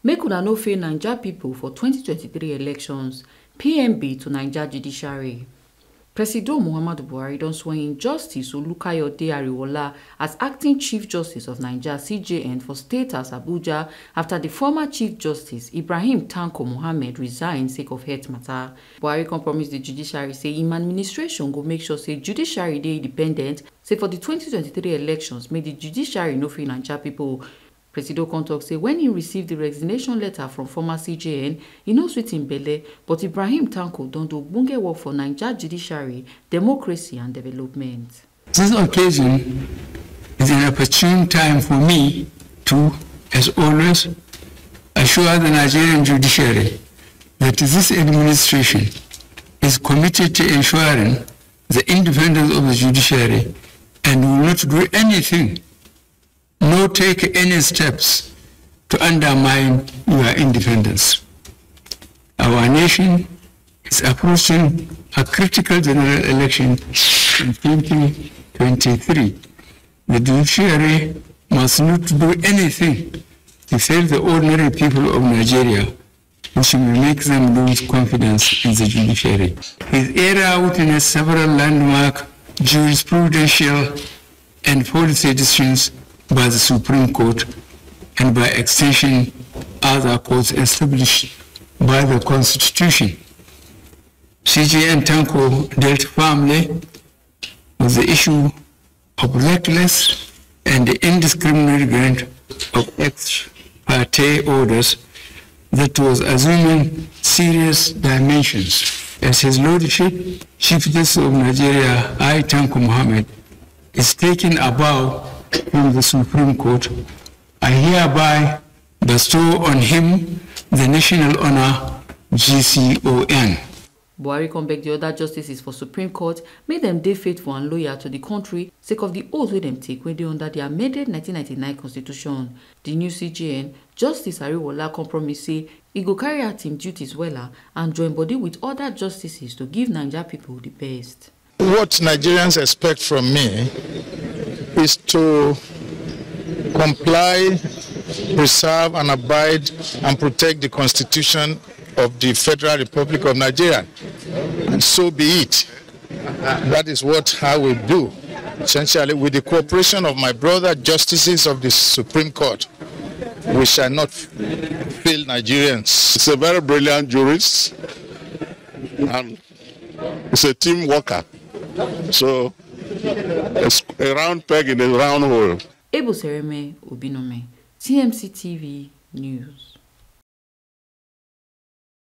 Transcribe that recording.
Make una no fail Naija people for 2023 elections. PMB to Naija judiciary. President Muhammadu Buhari don swear in Justice Olukayode Ariwola as acting Chief Justice of Naija (CJN) for State House Abuja after the former Chief Justice Ibrahim Tanko Muhammad resigned sake of health matter. Buhari promised the judiciary say im administration go make sure say judiciary dey independent, say for the 2023 elections make the judiciary no fail Naija people. Presido tok say when he received the resignation letter from former CJN, he no sweet him belle, but Ibrahim Tanko don do ogbonge work for Naija judiciary, democracy and development. This occasion is an opportune time for me to, as always, assure the Nigerian judiciary that this administration is committed to ensuring the independence of the judiciary and will not do anything nor take any steps to undermine your independence. Our nation is approaching a critical general election in 2023. The judiciary must not do anything to fail the ordinary people of Nigeria, which will make them lose confidence in the judiciary. His era witnessed several landmark jurisprudential and policy decisions by the Supreme Court and by extension other courts established by the Constitution. CJN Tanko dealt firmly with the issue of reckless and indiscriminate grant of ex parte orders that was assuming serious dimensions. As His Lordship, Chief Justice of Nigeria, I. Tanko Muhammad, is taking a bow from the Supreme Court, I hereby bestow on him the national honor GCON. Buhari beg the other justices for Supreme Court make them dey faithful and loyal to the country sake of the oath wey dem take when they under the amended 1999 Constitution. The new CJN, Justice Ariwola promise say he go carry out im duties wella and join body with other justices to give Naija people the best. What Nigerians expect from me is to comply, preserve and abide and protect the Constitution of the Federal Republic of Nigeria. And so be it. That is what I will do, essentially with the cooperation of my brother justices of the Supreme Court. We shall not fail Nigerians. It's a very brilliant jurist and it's a team worker. So it's a round peg in a round hole. Ebo Sereme Obinome, TMC TV News.